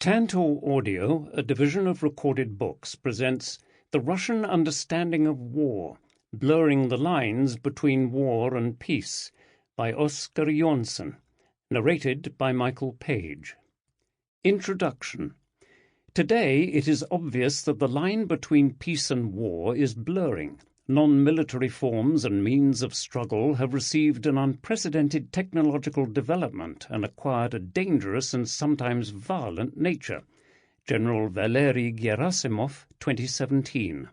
Tantor Audio, a division of recorded books, presents The Russian Understanding of War, Blurring the Lines Between War and Peace, by Oscar Jonsson, narrated by Michael Page. Introduction. Today it is obvious that the line between peace and war is blurring. Non-military forms and means of struggle have received an unprecedented technological development and acquired a dangerous and sometimes violent nature. General Valery Gerasimov, 2017.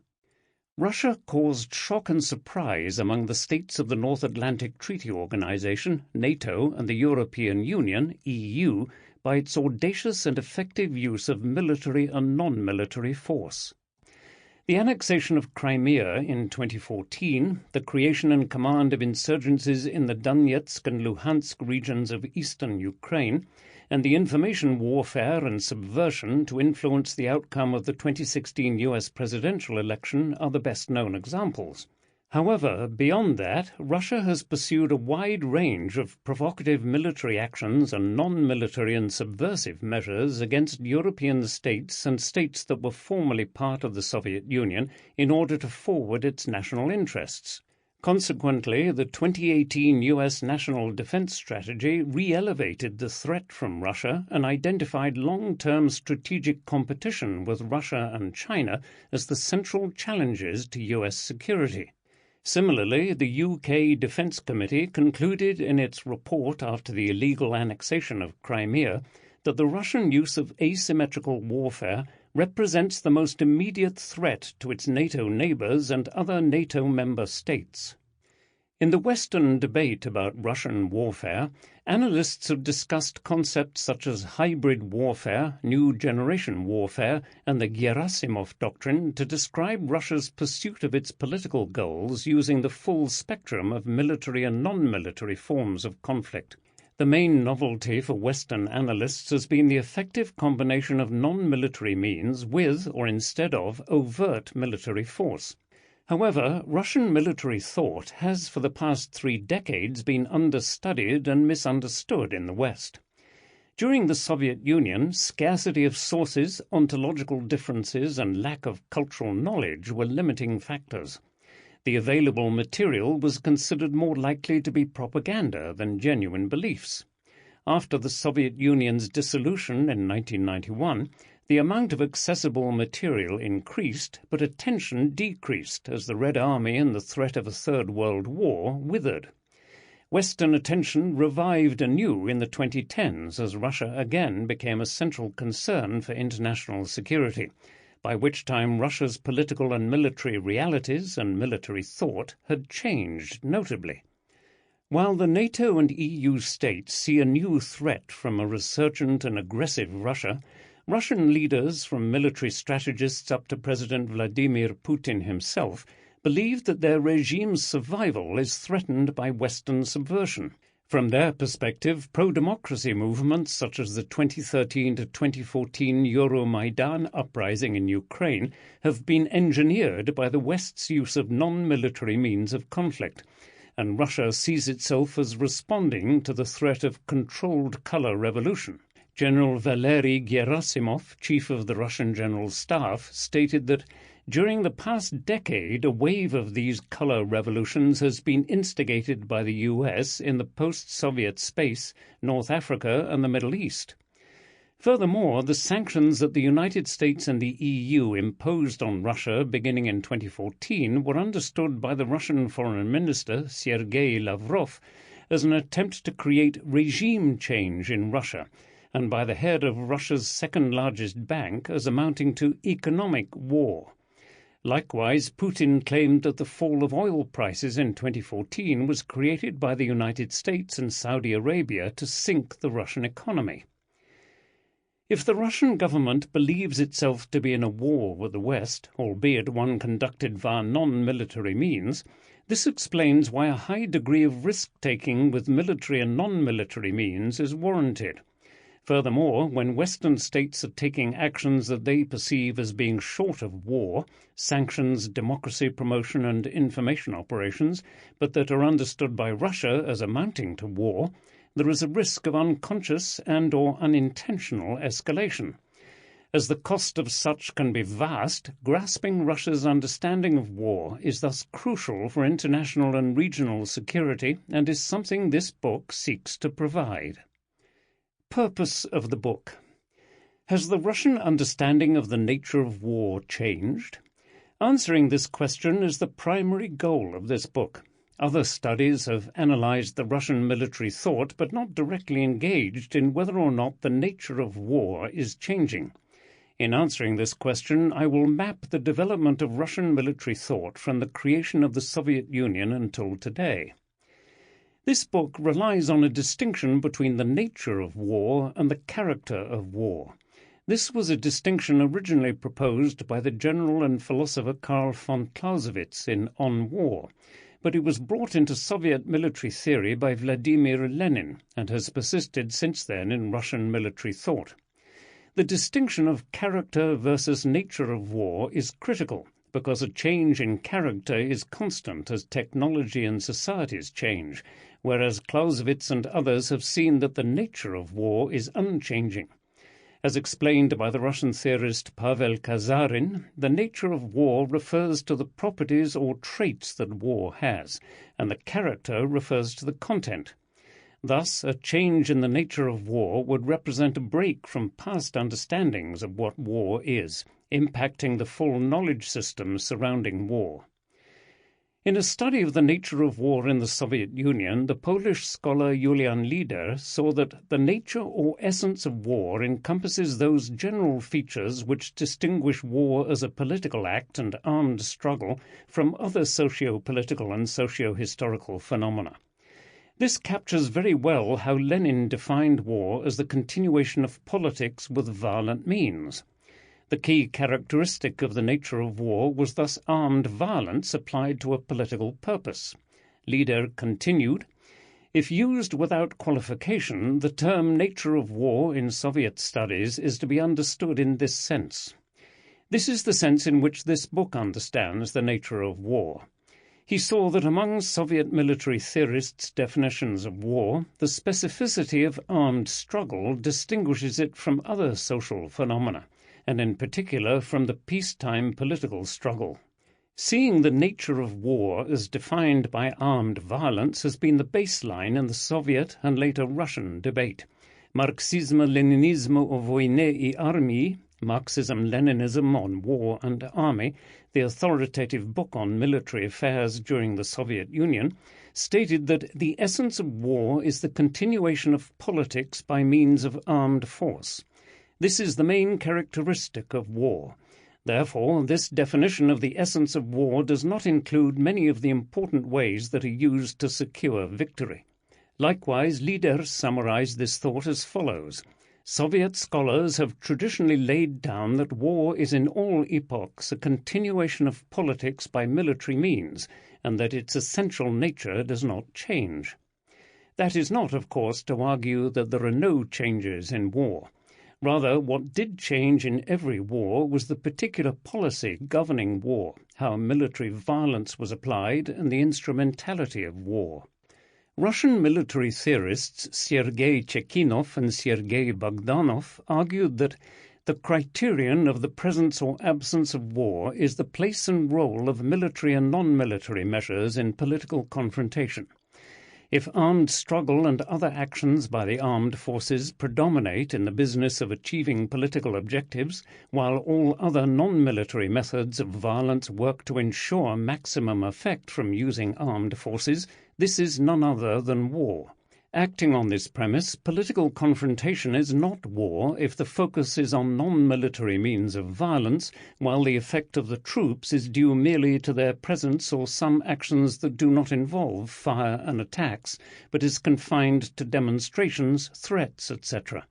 Russia caused shock and surprise among the states of the North Atlantic Treaty Organization, NATO, and the European Union, EU, by its audacious and effective use of military and non-military force. The annexation of Crimea in 2014, the creation and command of insurgencies in the Donetsk and Luhansk regions of eastern Ukraine, and the information warfare and subversion to influence the outcome of the 2016 US presidential election are the best-known examples. However, beyond that, Russia has pursued a wide range of provocative military actions and non-military and subversive measures against European states and states that were formerly part of the Soviet Union in order to forward its national interests. Consequently, the 2018 US National Defense Strategy re-elevated the threat from Russia and identified long-term strategic competition with Russia and China as the central challenges to US security. Similarly, the UK Defence Committee concluded in its report after the illegal annexation of Crimea that the Russian use of asymmetrical warfare represents the most immediate threat to its NATO neighbours and other NATO member states. In the Western debate about Russian warfare, analysts have discussed concepts such as hybrid warfare, new generation warfare, and the Gerasimov doctrine to describe Russia's pursuit of its political goals using the full spectrum of military and non-military forms of conflict. The main novelty for Western analysts has been the effective combination of non-military means with, or instead of, overt military force. However, Russian military thought has for the past 3 decades been understudied and misunderstood in the West. During the Soviet Union, scarcity of sources, ontological differences, and lack of cultural knowledge were limiting factors. The available material was considered more likely to be propaganda than genuine beliefs. After the Soviet Union's dissolution in 1991, the amount of accessible material increased, but attention decreased as the Red Army and the threat of a Third World War withered. Western attention revived anew in the 2010s as Russia again became a central concern for international security, by which time Russia's political and military realities and military thought had changed notably. While the NATO and EU states see a new threat from a resurgent and aggressive Russia, Russian leaders, from military strategists up to President Vladimir Putin himself, believe that their regime's survival is threatened by Western subversion. From their perspective, pro-democracy movements such as the 2013 to 2014 Euromaidan uprising in Ukraine have been engineered by the West's use of non-military means of conflict, and Russia sees itself as responding to the threat of controlled color revolution. General Valery Gerasimov, chief of the Russian General Staff, stated that during the past decade a wave of these color revolutions has been instigated by the US in the post-Soviet space, North Africa and the Middle East. Furthermore, the sanctions that the United States and the EU imposed on Russia beginning in 2014 were understood by the Russian Foreign Minister, Sergei Lavrov, as an attempt to create regime change in Russia, and by the head of Russia's second-largest bank as amounting to economic war. Likewise, Putin claimed that the fall of oil prices in 2014 was created by the United States and Saudi Arabia to sink the Russian economy. If the Russian government believes itself to be in a war with the West, albeit one conducted via non-military means, this explains why a high degree of risk-taking with military and non-military means is warranted. Furthermore, when Western states are taking actions that they perceive as being short of war, sanctions, democracy promotion and information operations, but that are understood by Russia as amounting to war, there is a risk of unconscious and or unintentional escalation. As the cost of such can be vast, grasping Russia's understanding of war is thus crucial for international and regional security and is something this book seeks to provide. Purpose of the book. Has the Russian understanding of the nature of war changed? Answering this question is the primary goal of this book. Other studies have analyzed the Russian military thought but not directly engaged in whether or not the nature of war is changing. In answering this question, I will map the development of Russian military thought from the creation of the Soviet Union until today. This book relies on a distinction between the nature of war and the character of war. This was a distinction originally proposed by the general and philosopher Karl von Clausewitz in On War, but it was brought into Soviet military theory by Vladimir Lenin and has persisted since then in Russian military thought. The distinction of character versus nature of war is critical because a change in character is constant as technology and societies change, whereas Clausewitz and others have seen that the nature of war is unchanging. As explained by the Russian theorist Pavel Kazarin, the nature of war refers to the properties or traits that war has, and the character refers to the content. Thus, a change in the nature of war would represent a break from past understandings of what war is, impacting the full knowledge system surrounding war. In a study of the nature of war in the Soviet Union, the Polish scholar Julian Lieder saw that the nature or essence of war encompasses those general features which distinguish war as a political act and armed struggle from other socio-political and socio-historical phenomena. This captures very well how Lenin defined war as the continuation of politics with violent means. The key characteristic of the nature of war was thus armed violence applied to a political purpose. Lieder continued, "If used without qualification, the term nature of war in Soviet studies is to be understood in this sense. This is the sense in which this book understands the nature of war. He saw that among Soviet military theorists' definitions of war, the specificity of armed struggle distinguishes it from other social phenomena, and in particular from the peacetime political struggle. Seeing the nature of war as defined by armed violence has been the baseline in the Soviet and later Russian debate. Marxisme-Leninisme o vojne I armii, Marxism-Leninism on War and Army, the authoritative book on military affairs during the Soviet Union, stated that the essence of war is the continuation of politics by means of armed force. This is the main characteristic of war. Therefore, this definition of the essence of war does not include many of the important ways that are used to secure victory." Likewise, Lieder summarized this thought as follows: Soviet scholars have traditionally laid down that war is in all epochs a continuation of politics by military means, and that its essential nature does not change. That is not, of course, to argue that there are no changes in war. Rather, what did change in every war was the particular policy governing war, how military violence was applied, and the instrumentality of war. Russian military theorists Sergei Chekhinov and Sergei Bogdanov argued that the criterion of the presence or absence of war is the place and role of military and non-military measures in political confrontation. If armed struggle and other actions by the armed forces predominate in the business of achieving political objectives, while all other non-military methods of violence work to ensure maximum effect from using armed forces, this is none other than war. Acting on this premise, political confrontation is not war if the focus is on non-military means of violence, while the effect of the troops is due merely to their presence or some actions that do not involve fire and attacks, but is confined to demonstrations, threats, etc.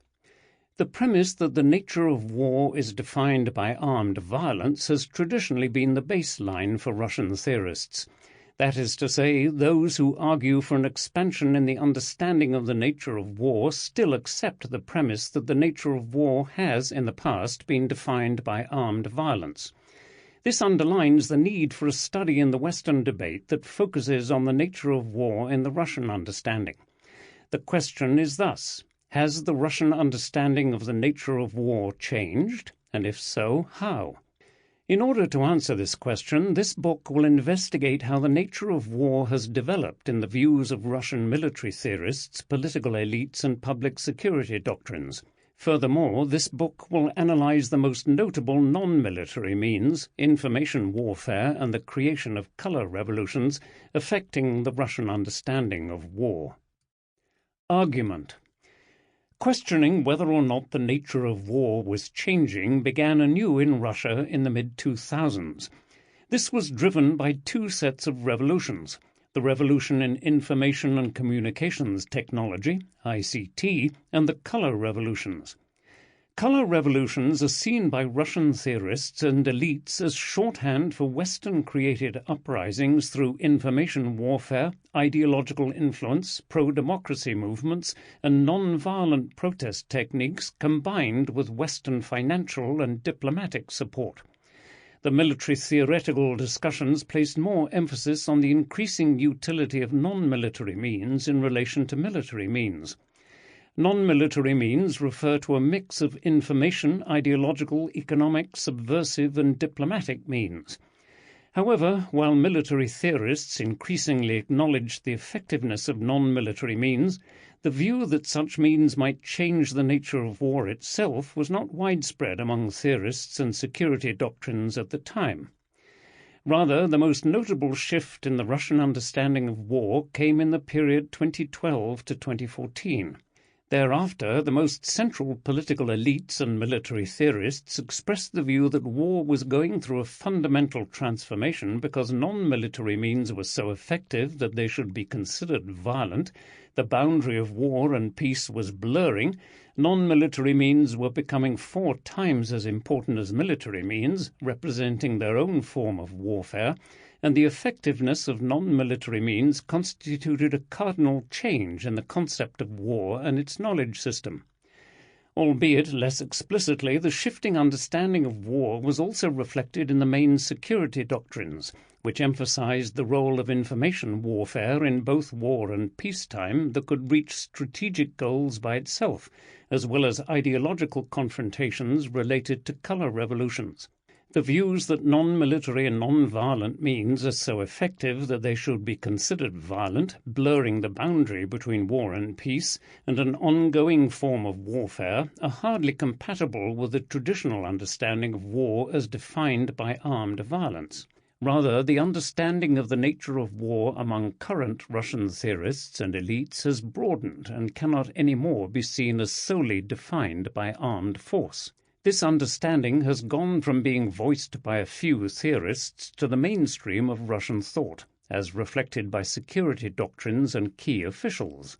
The premise that the nature of war is defined by armed violence has traditionally been the baseline for Russian theorists. That is to say, those who argue for an expansion in the understanding of the nature of war still accept the premise that the nature of war has, in the past, been defined by armed violence. This underlines the need for a study in the Western debate that focuses on the nature of war in the Russian understanding. The question is thus: has the Russian understanding of the nature of war changed? and if so, how? In order to answer this question, this book will investigate how the nature of war has developed in the views of Russian military theorists, political elites, and public security doctrines. Furthermore, this book will analyze the most notable non-military means, information warfare, and the creation of color revolutions affecting the Russian understanding of war. Argument. Questioning whether or not the nature of war was changing began anew in Russia in the mid-2000s. This was driven by two sets of revolutions: the revolution in information and communications technology, ICT, and the color revolutions. Color revolutions are seen by Russian theorists and elites as shorthand for Western-created uprisings through information warfare, ideological influence, pro-democracy movements, and non-violent protest techniques combined with Western financial and diplomatic support. The military theoretical discussions placed more emphasis on the increasing utility of non-military means in relation to military means. Non-military means refer to a mix of information, ideological, economic, subversive, and diplomatic means. However, while military theorists increasingly acknowledged the effectiveness of non-military means, the view that such means might change the nature of war itself was not widespread among theorists and security doctrines at the time. Rather, the most notable shift in the Russian understanding of war came in the period 2012 to 2014. Thereafter, the most central political elites and military theorists expressed the view that war was going through a fundamental transformation because non-military means were so effective that they should be considered violent, the boundary of war and peace was blurring, non-military means were becoming 4 times as important as military means, representing their own form of warfare, and the effectiveness of non-military means constituted a cardinal change in the concept of war and its knowledge system. Albeit less explicitly, the shifting understanding of war was also reflected in the main security doctrines, which emphasized the role of information warfare in both war and peacetime that could reach strategic goals by itself, as well as ideological confrontations related to color revolutions. The views that non-military and non-violent means are so effective that they should be considered violent, blurring the boundary between war and peace, and an ongoing form of warfare, are hardly compatible with the traditional understanding of war as defined by armed violence. Rather, the understanding of the nature of war among current Russian theorists and elites has broadened and cannot anymore be seen as solely defined by armed force. This understanding has gone from being voiced by a few theorists to the mainstream of Russian thought, as reflected by security doctrines and key officials.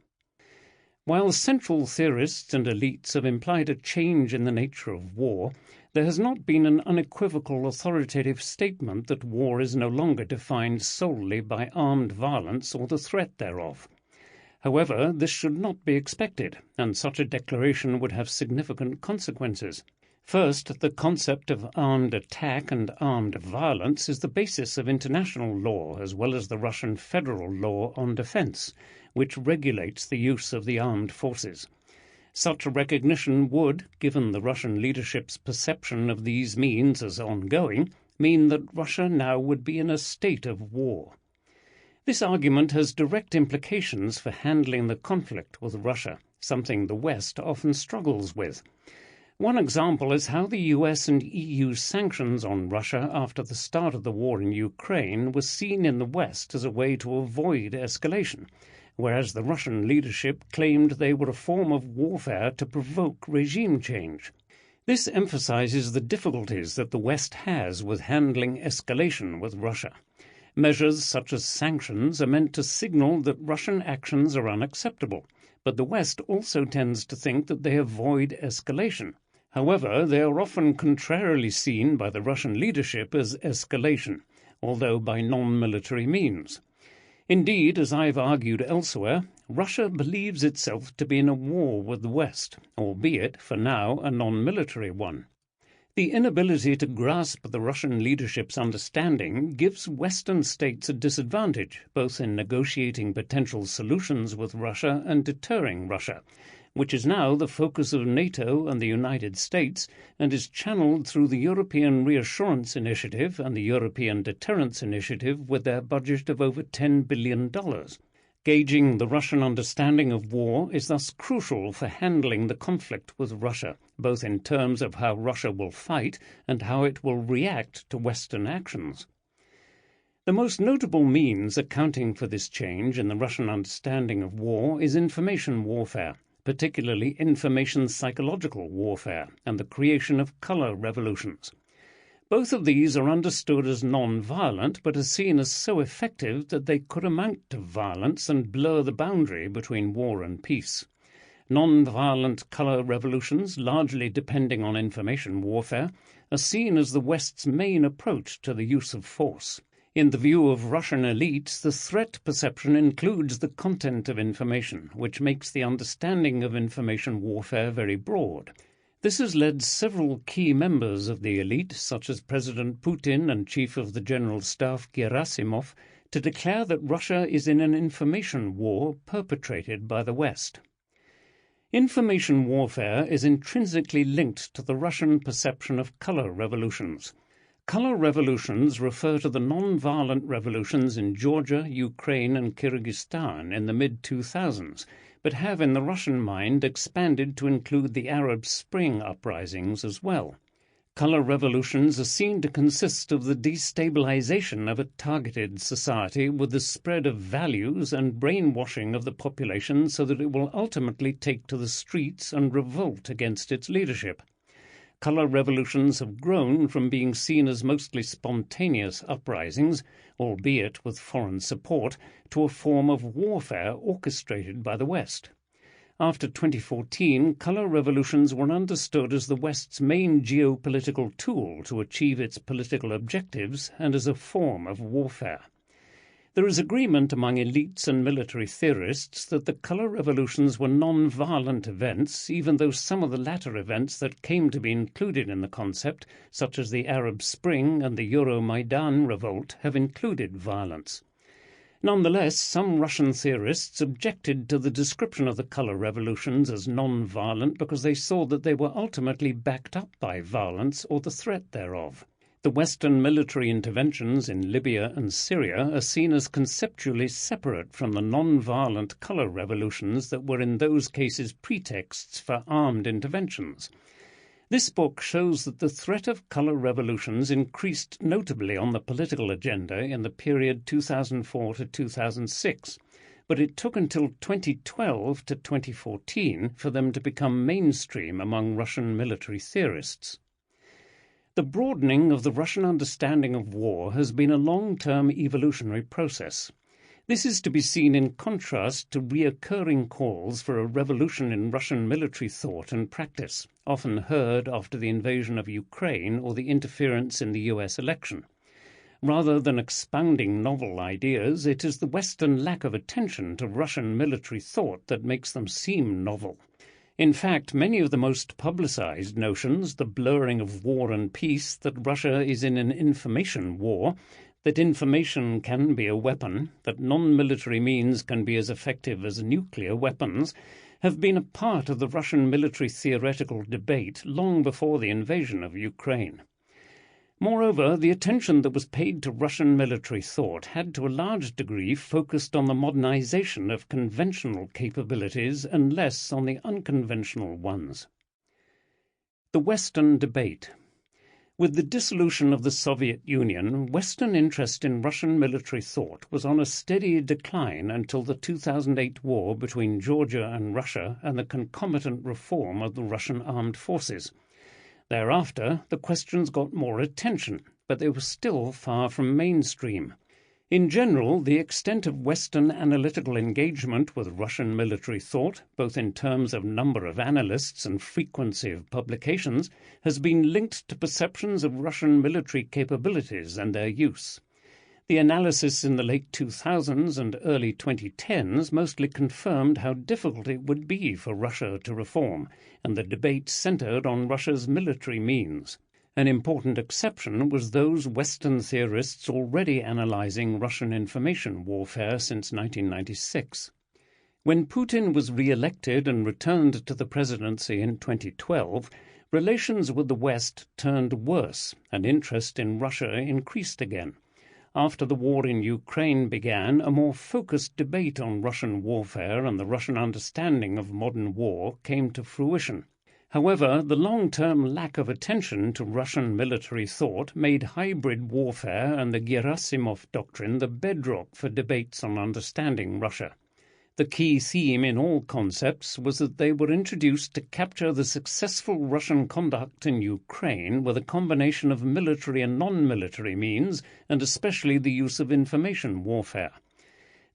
While central theorists and elites have implied a change in the nature of war, there has not been an unequivocal authoritative statement that war is no longer defined solely by armed violence or the threat thereof. However, this should not be expected, and such a declaration would have significant consequences. First, the concept of armed attack and armed violence is the basis of international law as well as the Russian federal law on defense, which regulates the use of the armed forces. Such a recognition would, given the Russian leadership's perception of these means as ongoing, mean that Russia now would be in a state of war. This argument has direct implications for handling the conflict with Russia, something the West often struggles with. One example is how the US and EU sanctions on Russia after the start of the war in Ukraine were seen in the West as a way to avoid escalation, whereas the Russian leadership claimed they were a form of warfare to provoke regime change. This emphasizes the difficulties that the West has with handling escalation with Russia. Measures such as sanctions are meant to signal that Russian actions are unacceptable, but the West also tends to think that they avoid escalation. However, they are often contrarily seen by the Russian leadership as escalation, although by non-military means. Indeed, as I've argued elsewhere, Russia believes itself to be in a war with the West, albeit, for now, a non-military one. The inability to grasp the Russian leadership's understanding gives Western states a disadvantage, both in negotiating potential solutions with Russia and deterring Russia, which is now the focus of NATO and the United States and is channeled through the European Reassurance Initiative and the European Deterrence Initiative with their budget of over $10 billion. Gauging the Russian understanding of war is thus crucial for handling the conflict with Russia, both in terms of how Russia will fight and how it will react to Western actions. The most notable means accounting for this change in the Russian understanding of war is information warfare, particularly information psychological warfare and the creation of color revolutions. Both of these are understood as non-violent, but are seen as so effective that they could amount to violence and blur the boundary between war and peace. Non-violent color revolutions, largely depending on information warfare, are seen as the West's main approach to the use of force. In the view of Russian elites, the threat perception includes the content of information, which makes the understanding of information warfare very broad. This has led several key members of the elite, such as President Putin and Chief of the General Staff Gerasimov, to declare that Russia is in an information war perpetrated by the West. Information warfare is intrinsically linked to the Russian perception of color revolutions. Color revolutions refer to the non-violent revolutions in Georgia, Ukraine, and Kyrgyzstan in the mid-2000s, but have in the Russian mind expanded to include the Arab Spring uprisings as well. Color revolutions are seen to consist of the destabilization of a targeted society with the spread of values and brainwashing of the population so that it will ultimately take to the streets and revolt against its leadership. Color revolutions have grown from being seen as mostly spontaneous uprisings, albeit with foreign support, to a form of warfare orchestrated by the West. After 2014, color revolutions were understood as the West's main geopolitical tool to achieve its political objectives and as a form of warfare. There is agreement among elites and military theorists that the color revolutions were non-violent events, even though some of the latter events that came to be included in the concept, such as the Arab Spring and the Euromaidan revolt, have included violence. Nonetheless, some Russian theorists objected to the description of the color revolutions as non-violent because they saw that they were ultimately backed up by violence or the threat thereof. The Western military interventions in Libya and Syria are seen as conceptually separate from the non-violent color revolutions that were in those cases pretexts for armed interventions. This book shows that the threat of color revolutions increased notably on the political agenda in the period 2004 to 2006, but it took until 2012 to 2014 for them to become mainstream among Russian military theorists. The broadening of the Russian understanding of war has been a long-term evolutionary process. This is to be seen in contrast to recurring calls for a revolution in Russian military thought and practice, often heard after the invasion of Ukraine or the interference in the US election. Rather than expounding novel ideas, it is the Western lack of attention to Russian military thought that makes them seem novel. In fact, many of the most publicized notions, the blurring of war and peace, that Russia is in an information war, that information can be a weapon, that non-military means can be as effective as nuclear weapons, have been a part of the Russian military theoretical debate long before the invasion of Ukraine. Moreover, the attention that was paid to Russian military thought had to a large degree focused on the modernization of conventional capabilities and less on the unconventional ones. The Western debate. With the dissolution of the Soviet Union, Western interest in Russian military thought was on a steady decline until the 2008 war between Georgia and Russia and the concomitant reform of the Russian armed forces. Thereafter, the questions got more attention, but they were still far from mainstream. In general, the extent of Western analytical engagement with Russian military thought, both in terms of number of analysts and frequency of publications, has been linked to perceptions of Russian military capabilities and their use. The analysis in the late 2000s and early 2010s mostly confirmed how difficult it would be for Russia to reform, and the debate centered on Russia's military means. An important exception was those Western theorists already analyzing Russian information warfare since 1996. When Putin was re-elected and returned to the presidency in 2012, relations with the West turned worse and interest in Russia increased again. After the war in Ukraine began, a more focused debate on Russian warfare and the Russian understanding of modern war came to fruition. However, the long-term lack of attention to Russian military thought made hybrid warfare and the Gerasimov doctrine the bedrock for debates on understanding Russia. The key theme in all concepts was that they were introduced to capture the successful Russian conduct in Ukraine with a combination of military and non-military means, and especially the use of information warfare.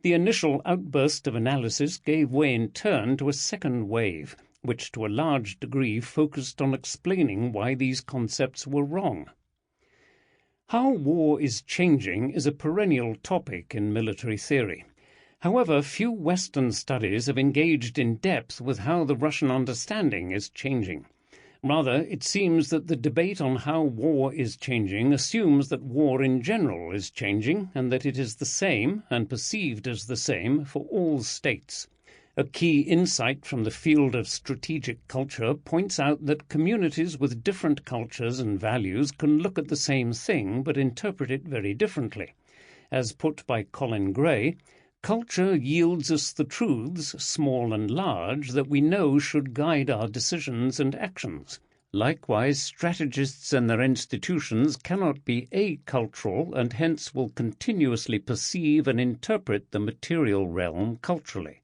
The initial outburst of analysis gave way in turn to a second wave, which to a large degree focused on explaining why these concepts were wrong. How war is changing is a perennial topic in military theory. However, few Western studies have engaged in depth with how the Russian understanding is changing. Rather, it seems that the debate on how war is changing assumes that war in general is changing and that it is the same, and perceived as the same, for all states. A key insight from the field of strategic culture points out that communities with different cultures and values can look at the same thing but interpret it very differently. As put by Colin Gray, culture yields us the truths, small and large, that we know should guide our decisions and actions. Likewise, strategists and their institutions cannot be acultural and hence will continuously perceive and interpret the material realm culturally.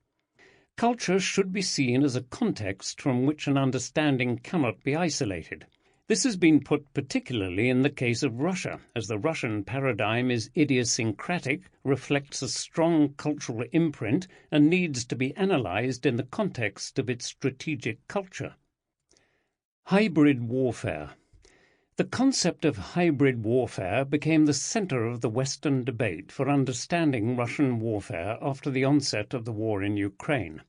Culture should be seen as a context from which an understanding cannot be isolated. This has been put particularly in the case of Russia, as the Russian paradigm is idiosyncratic, reflects a strong cultural imprint, and needs to be analyzed in the context of its strategic culture. Hybrid warfare. The concept of hybrid warfare became the center of the Western debate for understanding Russian warfare after the onset of the war in Ukraine.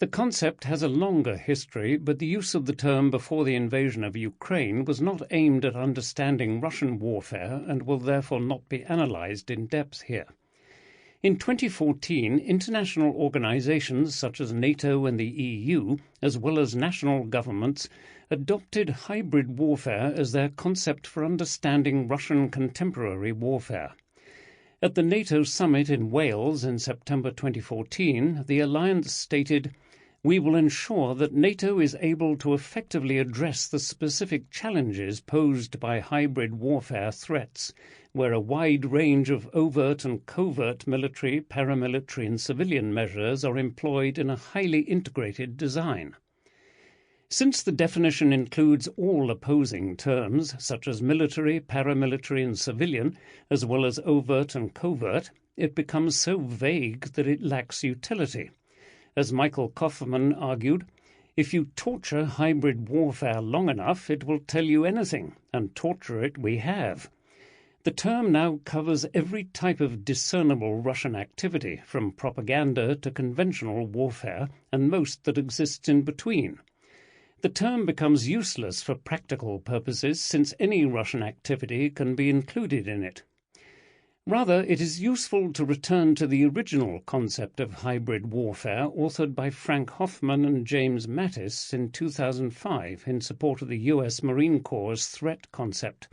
The concept has a longer history, but the use of the term before the invasion of Ukraine was not aimed at understanding Russian warfare and will therefore not be analyzed in depth here. In 2014, international organizations such as NATO and the EU, as well as national governments, adopted hybrid warfare as their concept for understanding Russian contemporary warfare. At the NATO summit in Wales in September 2014, the alliance stated, "We will ensure that NATO is able to effectively address the specific challenges posed by hybrid warfare threats, where a wide range of overt and covert military, paramilitary and civilian measures are employed in a highly integrated design." Since the definition includes all opposing terms, such as military, paramilitary and civilian, as well as overt and covert, it becomes so vague that it lacks utility. As Michael Kaufman argued, if you torture hybrid warfare long enough, it will tell you anything, and torture it we have. The term now covers every type of discernible Russian activity, from propaganda to conventional warfare, and most that exists in between. The term becomes useless for practical purposes since any Russian activity can be included in it. Rather, it is useful to return to the original concept of hybrid warfare authored by Frank Hoffman and James Mattis in 2005 in support of the U.S. Marine Corps' threat concept.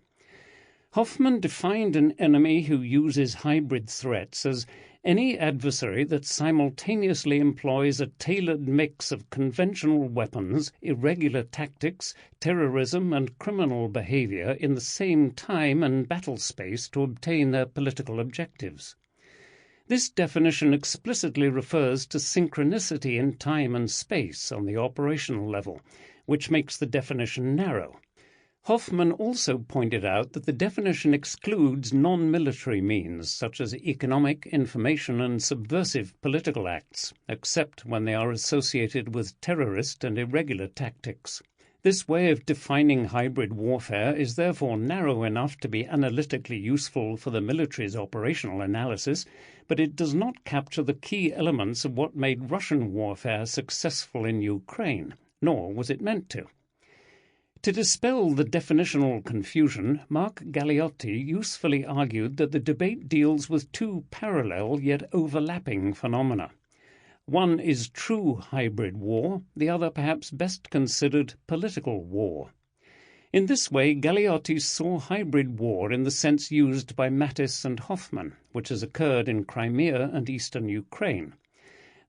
Hoffman defined an enemy who uses hybrid threats as any adversary that simultaneously employs a tailored mix of conventional weapons, irregular tactics, terrorism and criminal behavior in the same time and battle space to obtain their political objectives. This definition explicitly refers to synchronicity in time and space on the operational level, which makes the definition narrow. Hoffman also pointed out that the definition excludes non-military means, such as economic, information and subversive political acts, except when they are associated with terrorist and irregular tactics. This way of defining hybrid warfare is therefore narrow enough to be analytically useful for the military's operational analysis, but it does not capture the key elements of what made Russian warfare successful in Ukraine, nor was it meant to. To dispel the definitional confusion, Mark Galeotti usefully argued that the debate deals with two parallel yet overlapping phenomena. One is true hybrid war, the other perhaps best considered political war. In this way, Galeotti saw hybrid war in the sense used by Mattis and Hoffmann, which has occurred in Crimea and eastern Ukraine.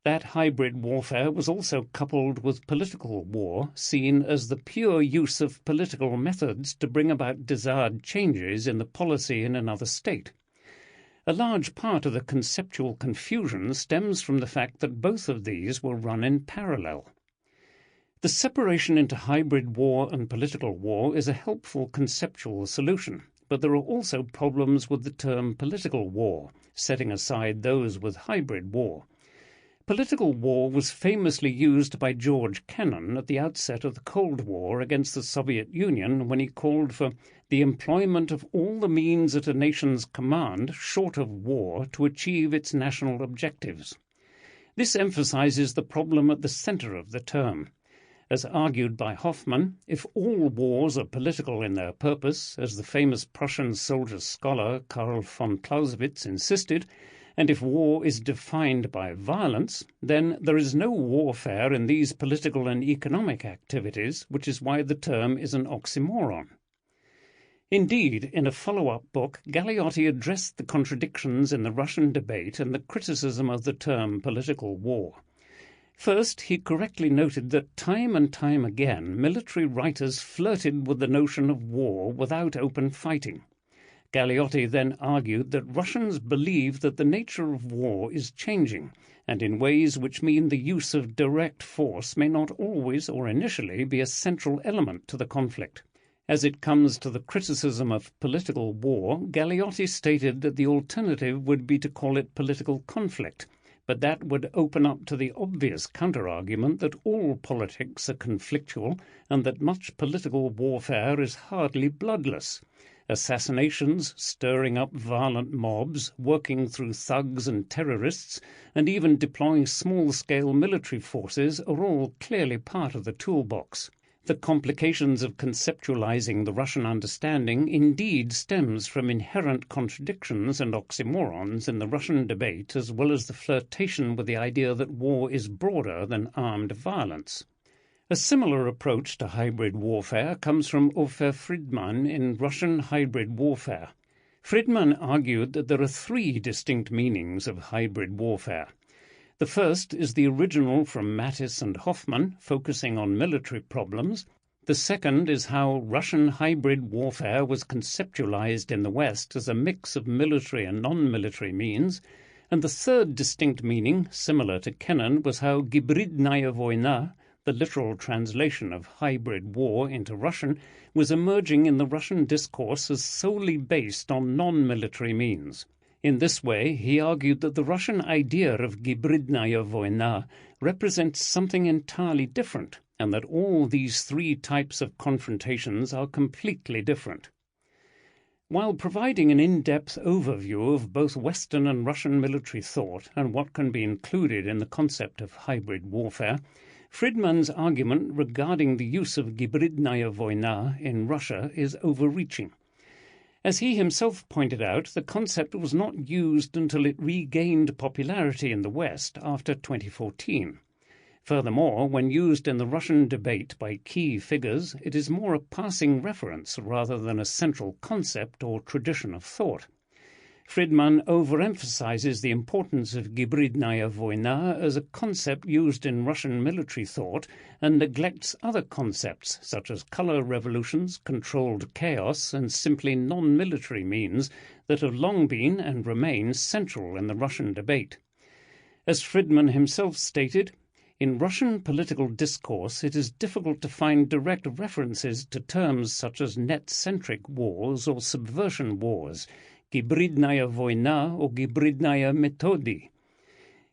That hybrid warfare was also coupled with political war, seen as the pure use of political methods to bring about desired changes in the policy in another state. A large part of the conceptual confusion stems from the fact that both of these were run in parallel. The separation into hybrid war and political war is a helpful conceptual solution, but there are also problems with the term political war, setting aside those with hybrid war. Political war was famously used by George Kennan at the outset of the Cold War against the Soviet Union when he called for the employment of all the means at a nation's command, short of war, to achieve its national objectives. This emphasizes the problem at the center of the term. As argued by Hoffmann, if all wars are political in their purpose, as the famous Prussian soldier scholar Karl von Clausewitz insisted, and if war is defined by violence, then there is no warfare in these political and economic activities, which is why the term is an oxymoron. Indeed, in a follow-up book, Galeotti addressed the contradictions in the Russian debate and the criticism of the term political war. First, he correctly noted that time and time again military writers flirted with the notion of war without open fighting. Galeotti then argued that Russians believe that the nature of war is changing, and in ways which mean the use of direct force may not always or initially be a central element to the conflict. As it comes to the criticism of political war, Galeotti stated that the alternative would be to call it political conflict, but that would open up to the obvious counter-argument that all politics are conflictual and that much political warfare is hardly bloodless. Assassinations, stirring up violent mobs, working through thugs and terrorists, and even deploying small-scale military forces are all clearly part of the toolbox. The complications of conceptualizing the Russian understanding indeed stems from inherent contradictions and oxymorons in the Russian debate, as well as the flirtation with the idea that war is broader than armed violence. A similar approach to hybrid warfare comes from Ofer Friedman in Russian Hybrid Warfare. Friedman argued that there are three distinct meanings of hybrid warfare. The first is the original from Mattis and Hoffmann, focusing on military problems. The second is how Russian hybrid warfare was conceptualized in the West as a mix of military and non-military means. And the third distinct meaning, similar to Kennan, was how Gibridnaya Voyna, the literal translation of hybrid war into Russian, was emerging in the Russian discourse as solely based on non-military means. In this way, he argued that the Russian idea of Gibridnaya Voyna represents something entirely different, and that all these three types of confrontations are completely different. While providing an in-depth overview of both Western and Russian military thought and what can be included in the concept of hybrid warfare, Friedman's argument regarding the use of Gibridnaya Voyna in Russia is overreaching. As he himself pointed out, the concept was not used until it regained popularity in the West after 2014. Furthermore, when used in the Russian debate by key figures, it is more a passing reference rather than a central concept or tradition of thought. Friedman overemphasizes the importance of Gibridnaya Voyna as a concept used in Russian military thought and neglects other concepts such as color revolutions, controlled chaos, and simply non-military means that have long been and remain central in the Russian debate. As Friedman himself stated, in Russian political discourse it is difficult to find direct references to terms such as net-centric wars or subversion wars, Gibridnaya Voyna or Gibridnaya Metodi.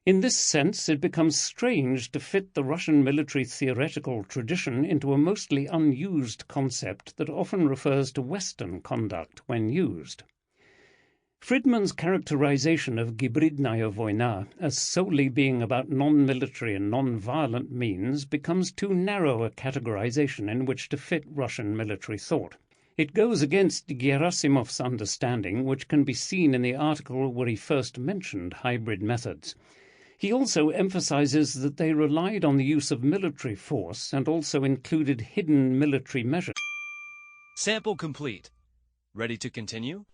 In this sense, it becomes strange to fit the Russian military theoretical tradition into a mostly unused concept that often refers to Western conduct when used. Friedman's characterization of Gibridnaya Voyna as solely being about non-military and non-violent means becomes too narrow a categorization in which to fit Russian military thought. It goes against Gerasimov's understanding, which can be seen in the article where he first mentioned hybrid methods. He also emphasizes that they relied on the use of military force and also included hidden military measures. Sample complete. Ready to continue?